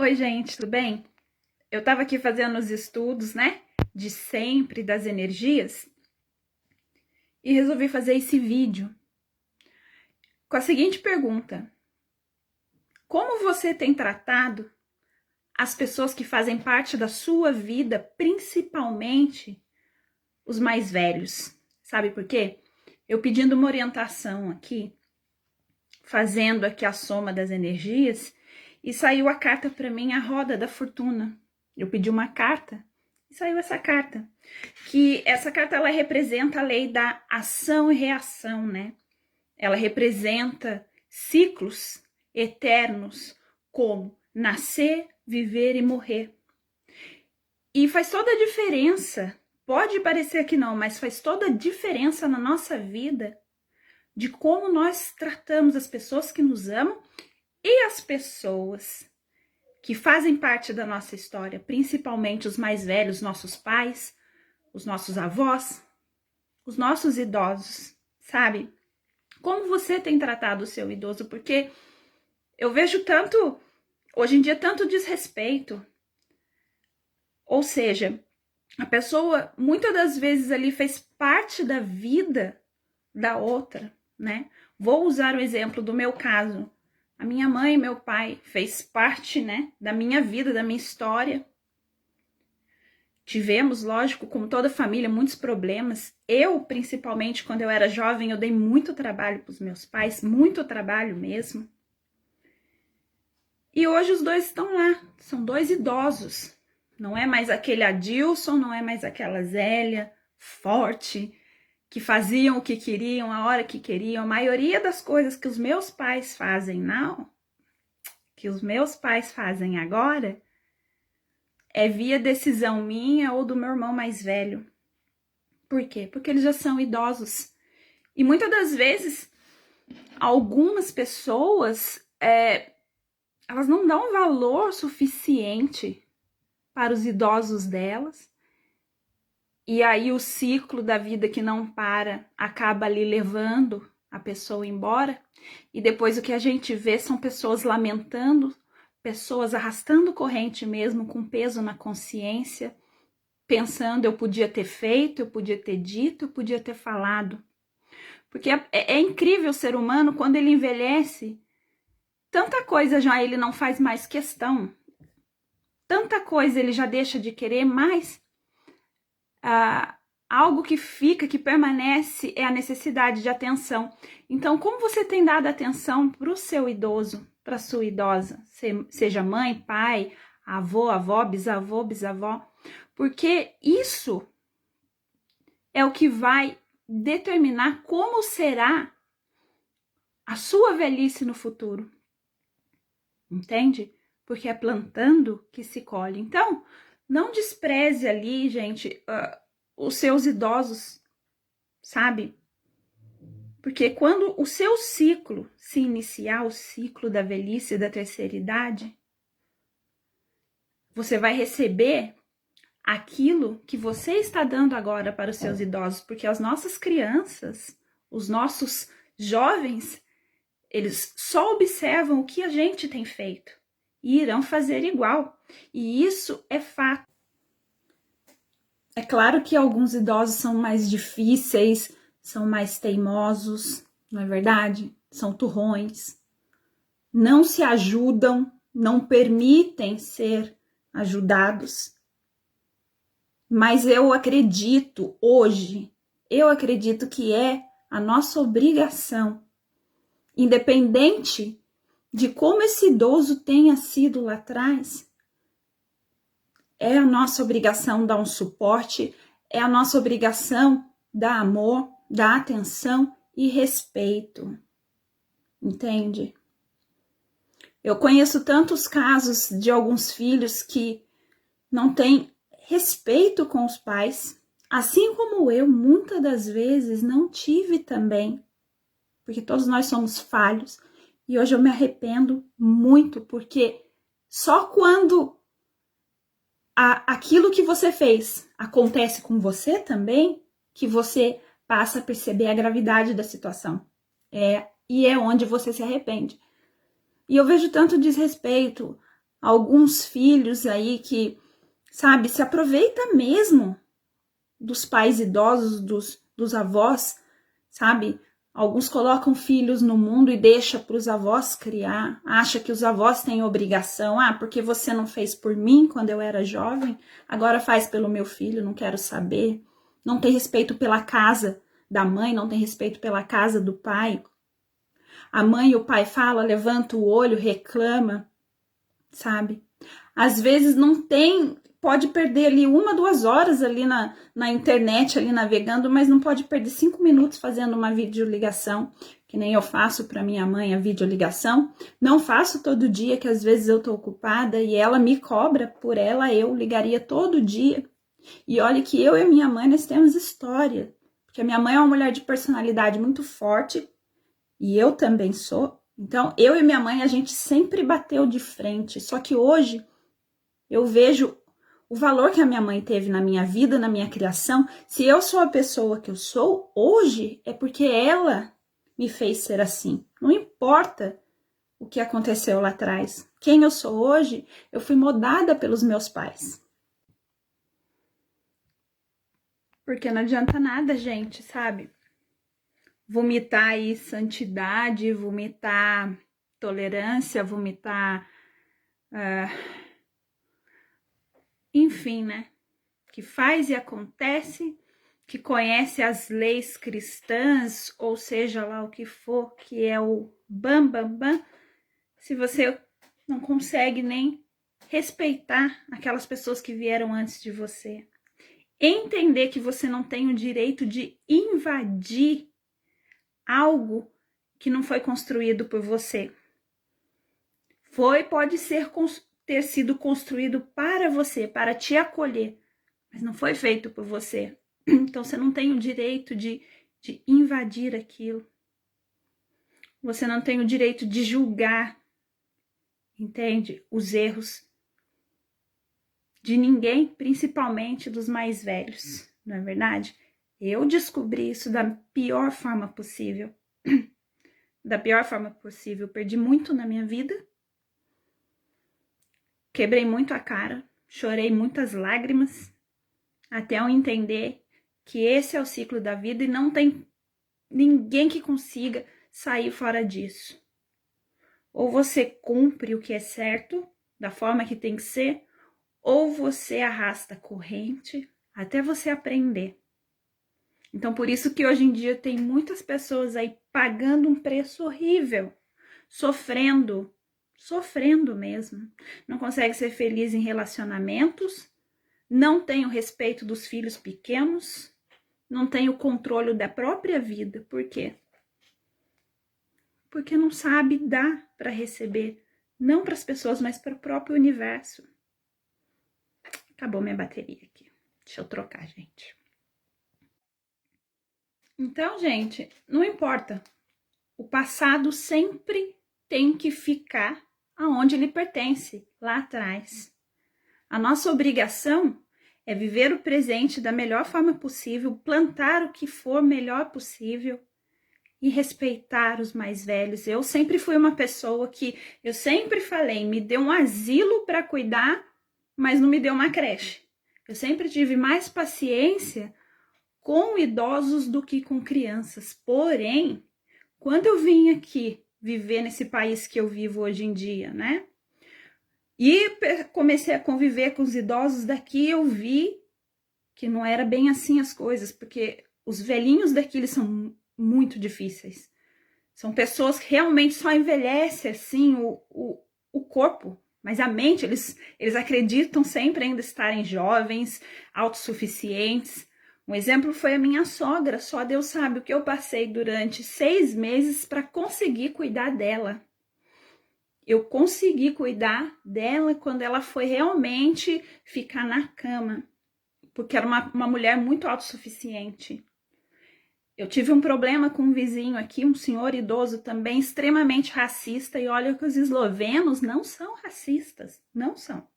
Oi, gente, tudo bem? Eu tava aqui fazendo os estudos, né, de sempre das energias e resolvi fazer esse vídeo com a seguinte pergunta: como você tem tratado as pessoas que fazem parte da sua vida, principalmente os mais velhos? Sabe por quê? Eu pedindo uma orientação aqui, fazendo aqui a soma das energias, e saiu a carta para mim, a roda da fortuna. Eu pedi uma carta e saiu essa carta. Que essa carta ela representa a lei da ação e reação, né? Ela representa ciclos eternos como nascer, viver e morrer. E faz toda a diferença. Pode parecer que não, mas faz toda a diferença na nossa vida de como nós tratamos as pessoas que nos amam e as pessoas que fazem parte da nossa história, principalmente os mais velhos, nossos pais, os nossos avós, os nossos idosos, sabe? Como você tem tratado o seu idoso? Porque eu vejo tanto, hoje em dia, tanto desrespeito. Ou seja, a pessoa, muitas das vezes ali, fez parte da vida da outra, né? Vou usar o exemplo do meu caso. A minha mãe e meu pai fez parte, né, da minha vida, da minha história. Tivemos, lógico, como toda família, muitos problemas. Eu, principalmente, quando eu era jovem, eu dei muito trabalho para os meus pais, muito trabalho mesmo. E hoje os dois estão lá, são dois idosos. Não é mais aquele Adilson, não é mais aquela Zélia forte, que faziam o que queriam, a hora que queriam. A maioria das coisas que os meus pais fazem, não, que os meus pais fazem agora, é via decisão minha ou do meu irmão mais velho. Por quê? Porque eles já são idosos. E muitas das vezes, algumas pessoas, elas não dão valor suficiente para os idosos delas. E aí o ciclo da vida que não para acaba ali levando a pessoa embora. E depois o que a gente vê são pessoas lamentando, pessoas arrastando corrente mesmo, com peso na consciência, pensando eu podia ter feito, eu podia ter dito, eu podia ter falado. Porque é incrível o ser humano, quando ele envelhece, tanta coisa já ele não faz mais questão, tanta coisa ele já deixa de querer, mas algo que fica, que permanece, é a necessidade de atenção. Então, como você tem dado atenção para o seu idoso, para a sua idosa, seja mãe, pai, avô, avó, bisavô, bisavó? Porque isso é o que vai determinar como será a sua velhice no futuro. Entende? Porque é plantando que se colhe. Então, não despreze ali, gente, os seus idosos, sabe? Porque quando o seu ciclo se iniciar, o ciclo da velhice e da terceira idade, você vai receber aquilo que você está dando agora para os seus idosos, porque as nossas crianças, os nossos jovens, eles só observam o que a gente tem feito e irão fazer igual. E isso é fato. É claro que alguns idosos são mais difíceis, são mais teimosos, não é verdade? São turrões, não se ajudam, não permitem ser ajudados. Mas eu acredito hoje, que é a nossa obrigação, independente de como esse idoso tenha sido lá atrás, é a nossa obrigação dar um suporte, é a nossa obrigação dar amor, dar atenção e respeito. Entende? Eu conheço tantos casos de alguns filhos que não têm respeito com os pais, assim como eu muitas das vezes não tive também, porque todos nós somos falhos, e hoje eu me arrependo muito, porque só quando aquilo que você fez acontece com você também, que você passa a perceber a gravidade da situação. E é onde você se arrepende. E eu vejo tanto desrespeito alguns filhos aí que, sabe, se aproveita mesmo dos pais idosos, dos avós, sabe? Alguns colocam filhos no mundo e deixam para os avós criar, acha que os avós têm obrigação, porque você não fez por mim quando eu era jovem, agora faz pelo meu filho, não quero saber. Não tem respeito pela casa da mãe, não tem respeito pela casa do pai. A mãe e o pai falam, levanta o olho, reclama, sabe? Às vezes não tem, pode perder ali 1, 2 horas ali na internet, ali navegando, mas não pode perder 5 minutos fazendo uma videoligação, que nem eu faço para minha mãe a videoligação. Não faço todo dia, que às vezes eu tô ocupada e ela me cobra por ela, eu ligaria todo dia. E olha que eu e minha mãe, nós temos história, porque a minha mãe é uma mulher de personalidade muito forte, e eu também sou. Então, eu e minha mãe, a gente sempre bateu de frente. Só que hoje, eu vejo o valor que a minha mãe teve na minha vida, na minha criação. Se eu sou a pessoa que eu sou hoje, é porque ela me fez ser assim. Não importa o que aconteceu lá atrás. Quem eu sou hoje, eu fui moldada pelos meus pais. Porque não adianta nada, gente, sabe? Vomitar aí santidade, vomitar tolerância, vomitar... enfim, né? Que faz e acontece, que conhece as leis cristãs, ou seja lá o que for, que é o bam, bam, bam, se você não consegue nem respeitar aquelas pessoas que vieram antes de você. Entender que você não tem o direito de invadir algo que não foi construído por você. Pode ter sido construído para você, para te acolher, mas não foi feito por você. Então você não tem o direito de invadir aquilo. Você não tem o direito de julgar, entende? Os erros de ninguém, principalmente dos mais velhos, não é verdade? Eu descobri isso da pior forma possível. Da pior forma possível. Perdi muito na minha vida. Quebrei muito a cara. Chorei muitas lágrimas. Até eu entender que esse é o ciclo da vida e não tem ninguém que consiga sair fora disso. Ou você cumpre o que é certo, da forma que tem que ser, ou você arrasta a corrente até você aprender. Então, por isso que hoje em dia tem muitas pessoas aí pagando um preço horrível, sofrendo mesmo. Não consegue ser feliz em relacionamentos, não tem o respeito dos filhos pequenos, não tem o controle da própria vida. Por quê? Porque não sabe dar para receber, não para as pessoas, mas para o próprio universo. Acabou minha bateria aqui. Deixa eu trocar, gente. Então, gente, não importa. O passado sempre tem que ficar aonde ele pertence, lá atrás. A nossa obrigação é viver o presente da melhor forma possível, plantar o que for melhor possível e respeitar os mais velhos. Eu sempre fui uma pessoa que, eu sempre falei, me deu um asilo para cuidar, mas não me deu uma creche. Eu sempre tive mais paciência com idosos do que com crianças. Porém, quando eu vim aqui viver nesse país que eu vivo hoje em dia, né? E comecei a conviver com os idosos daqui, eu vi que não era bem assim as coisas, porque os velhinhos daqui, eles são muito difíceis. São pessoas que realmente só envelhecem assim o corpo, mas a mente, eles acreditam sempre ainda estarem jovens, autossuficientes. Um exemplo foi a minha sogra. Só Deus sabe o que eu passei durante 6 meses para conseguir cuidar dela. Eu consegui cuidar dela quando ela foi realmente ficar na cama, porque era uma mulher muito autossuficiente. Eu tive um problema com um vizinho aqui, um senhor idoso também, extremamente racista, e olha que os eslovenos não são racistas, não são.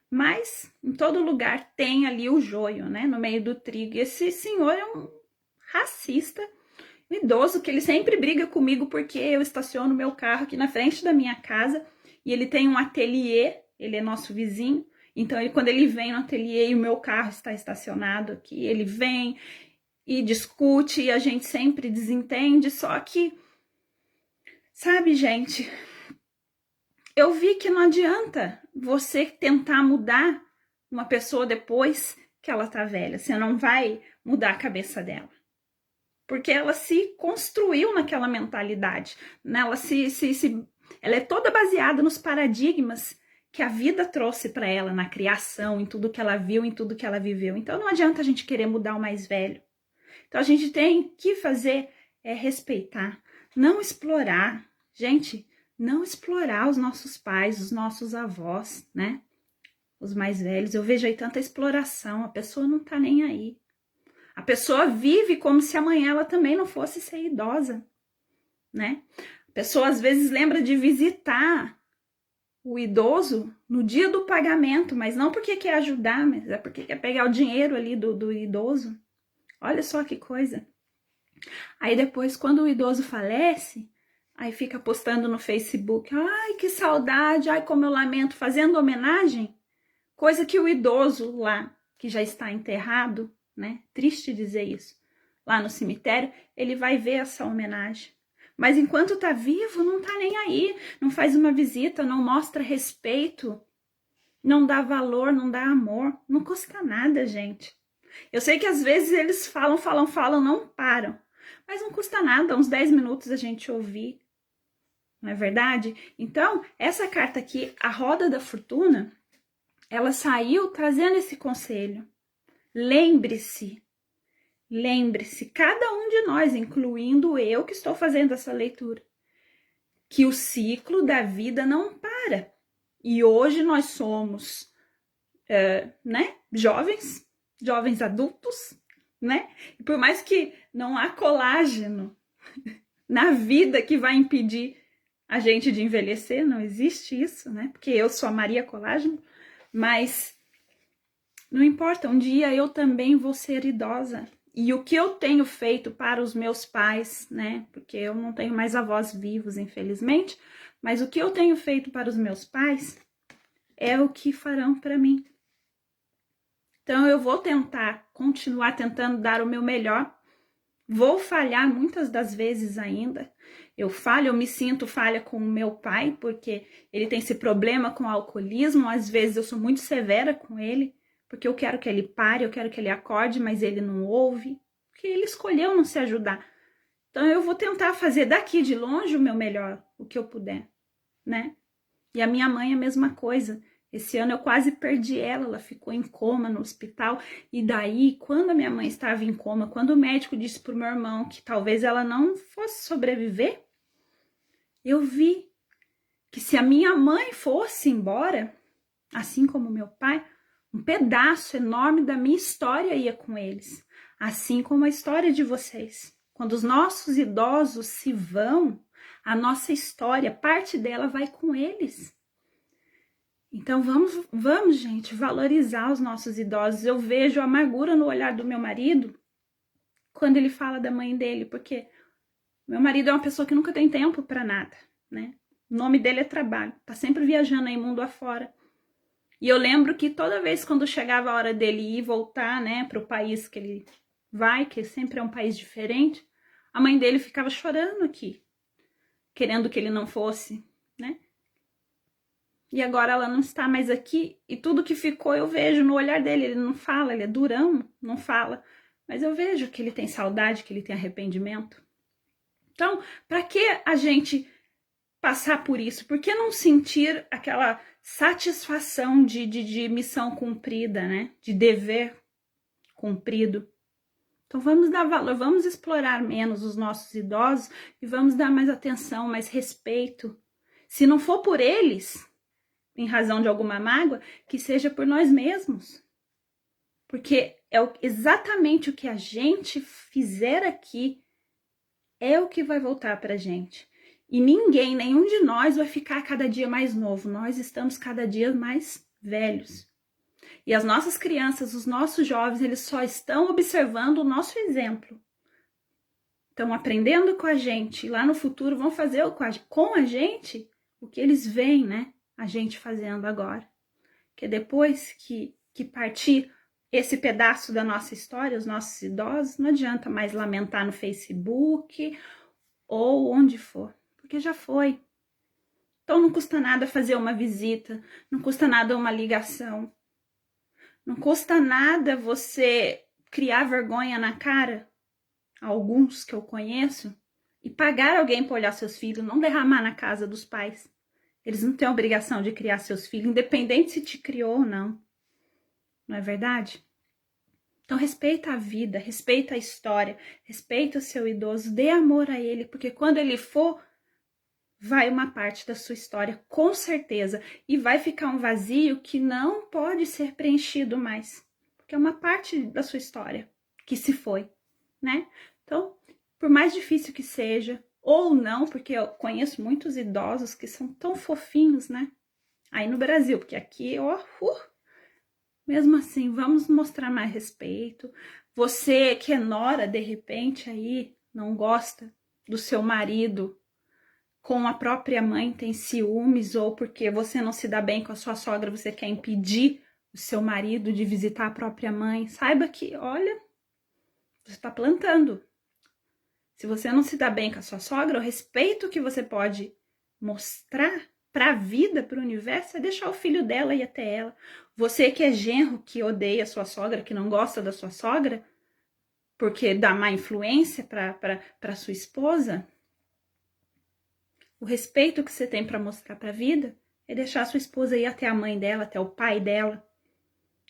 Mas em todo lugar tem ali o joio, né, no meio do trigo. E esse senhor é um racista, um idoso, que ele sempre briga comigo porque eu estaciono meu carro aqui na frente da minha casa e ele tem um ateliê ele é nosso vizinho. Então, quando ele vem no ateliê e o meu carro está estacionado aqui, ele vem e discute e a gente sempre desentende. Só que, sabe, gente, eu vi que não adianta você tentar mudar uma pessoa depois que ela tá velha. Você não vai mudar a cabeça dela. Porque ela se construiu naquela mentalidade. Né? Ela é toda baseada nos paradigmas que a vida trouxe para ela, na criação, em tudo que ela viu, em tudo que ela viveu. Então não adianta a gente querer mudar o mais velho. Então a gente tem que fazer é respeitar, não explorar. Gente, não explorar os nossos pais, os nossos avós, né? Os mais velhos. Eu vejo aí tanta exploração, a pessoa não tá nem aí. A pessoa vive como se amanhã ela também não fosse ser idosa, né? A pessoa às vezes lembra de visitar o idoso no dia do pagamento, mas não porque quer ajudar, mas é porque quer pegar o dinheiro ali do idoso. Olha só que coisa. Aí depois, quando o idoso falece, aí fica postando no Facebook, ai, que saudade, ai, como eu lamento, fazendo homenagem, coisa que o idoso lá, que já está enterrado, né, triste dizer isso, lá no cemitério, ele vai ver essa homenagem. Mas enquanto tá vivo, não tá nem aí, não faz uma visita, não mostra respeito, não dá valor, não dá amor, não custa nada, gente. Eu sei que às vezes eles falam, não param, mas não custa nada, uns 10 minutos a gente ouvir, não é verdade? Então, essa carta aqui, a Roda da Fortuna, ela saiu trazendo esse conselho. Lembre-se, cada um de nós, incluindo eu que estou fazendo essa leitura, que o ciclo da vida não para. E hoje nós somos, né, jovens adultos, né? E por mais que não há colágeno na vida que vai impedir a gente de envelhecer, não existe isso, né? Porque eu sou a Maria Colágeno, mas não importa, um dia eu também vou ser idosa. E o que eu tenho feito para os meus pais, né? Porque eu não tenho mais avós vivos, infelizmente, mas o que eu tenho feito para os meus pais é o que farão para mim. Então eu vou continuar tentando dar o meu melhor. Vou falhar muitas das vezes ainda. Eu me sinto falha com o meu pai, porque ele tem esse problema com o alcoolismo. Às vezes eu sou muito severa com ele, porque eu quero que ele pare, eu quero que ele acorde, mas ele não ouve, porque ele escolheu não se ajudar. Então eu vou tentar fazer daqui de longe o meu melhor, o que eu puder, né? E a minha mãe é a mesma coisa. Esse ano eu quase perdi ela ficou em coma no hospital. E daí, quando a minha mãe estava em coma, quando o médico disse pro meu irmão que talvez ela não fosse sobreviver, eu vi que se a minha mãe fosse embora, assim como meu pai, um pedaço enorme da minha história ia com eles, assim como a história de vocês. Quando os nossos idosos se vão, a nossa história, parte dela vai com eles. Então vamos, gente, valorizar os nossos idosos. Eu vejo a amargura no olhar do meu marido quando ele fala da mãe dele, porque meu marido é uma pessoa que nunca tem tempo para nada, né? O nome dele é trabalho, tá sempre viajando aí mundo afora. E eu lembro que toda vez quando chegava a hora dele ir voltar, né, para o país que ele vai, que sempre é um país diferente, a mãe dele ficava chorando aqui, querendo que ele não fosse, né? E agora ela não está mais aqui e tudo que ficou eu vejo no olhar dele. Ele não fala, ele é durão, não fala. Mas eu vejo que ele tem saudade, que ele tem arrependimento. Então, para que a gente passar por isso? Por que não sentir aquela satisfação de missão cumprida, né? De dever cumprido. Então vamos dar valor, vamos explorar menos os nossos idosos e vamos dar mais atenção, mais respeito. Se não for por eles, em razão de alguma mágoa, que seja por nós mesmos. Porque é exatamente o que a gente fizer aqui é o que vai voltar pra gente. E ninguém, nenhum de nós vai ficar cada dia mais novo. Nós estamos cada dia mais velhos. E as nossas crianças, os nossos jovens, eles só estão observando o nosso exemplo. Estão aprendendo com a gente. E lá no futuro vão fazer com a gente o que eles veem, né? a gente fazendo agora. Que depois que partir esse pedaço da nossa história, os nossos idosos, não adianta mais lamentar no Facebook ou onde for, porque já foi. Então não custa nada fazer uma visita, não custa nada uma ligação, não custa nada você criar vergonha na cara, alguns que eu conheço, e pagar alguém para olhar seus filhos, não derramar na casa dos pais. Eles não têm a obrigação de criar seus filhos, independente se te criou ou não. Não é verdade? Então respeita a vida, respeita a história, respeita o seu idoso, dê amor a ele, porque quando ele for, vai uma parte da sua história, com certeza, e vai ficar um vazio que não pode ser preenchido mais, porque é uma parte da sua história que se foi, né? Então, por mais difícil que seja, ou não, porque eu conheço muitos idosos que são tão fofinhos, né? Aí no Brasil, porque aqui, ó, mesmo assim, vamos mostrar mais respeito. Você que é nora, de repente, aí não gosta do seu marido com a própria mãe, tem ciúmes, ou porque você não se dá bem com a sua sogra, você quer impedir o seu marido de visitar a própria mãe. Saiba que, olha, você está plantando. Se você não se dá bem com a sua sogra, o respeito que você pode mostrar para a vida, para o universo, é deixar o filho dela ir até ela. Você que é genro, que odeia a sua sogra, que não gosta da sua sogra, porque dá má influência para sua esposa, o respeito que você tem para mostrar para a vida é deixar a sua esposa ir até a mãe dela, até o pai dela,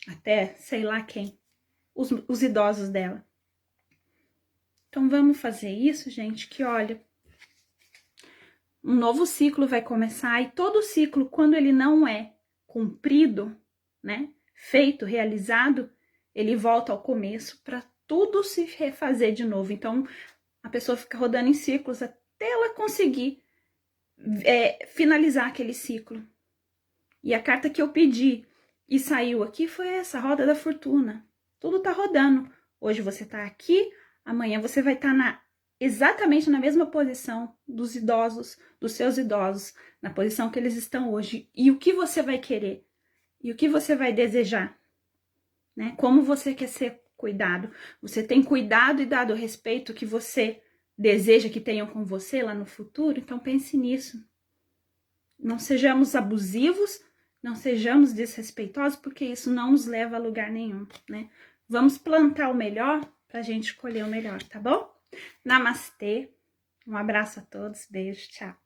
até sei lá quem, os idosos dela. Então vamos fazer isso, gente, que olha, um novo ciclo vai começar e todo ciclo, quando ele não é cumprido, né, feito, realizado, ele volta ao começo para tudo se refazer de novo. Então a pessoa fica rodando em ciclos até ela conseguir finalizar aquele ciclo. E a carta que eu pedi e saiu aqui foi essa, roda da fortuna. Tudo tá rodando. Hoje você tá aqui, amanhã você vai estar exatamente na mesma posição dos idosos, dos seus idosos, na posição que eles estão hoje. E o que você vai querer? E o que você vai desejar? Né? Como você quer ser cuidado? Você tem cuidado e dado o respeito que você deseja que tenham com você lá no futuro? Então pense nisso. Não sejamos abusivos, não sejamos desrespeitosos, porque isso não nos leva a lugar nenhum, né? Vamos plantar o melhor pra gente colher o melhor, tá bom? Namastê, um abraço a todos, beijo, tchau.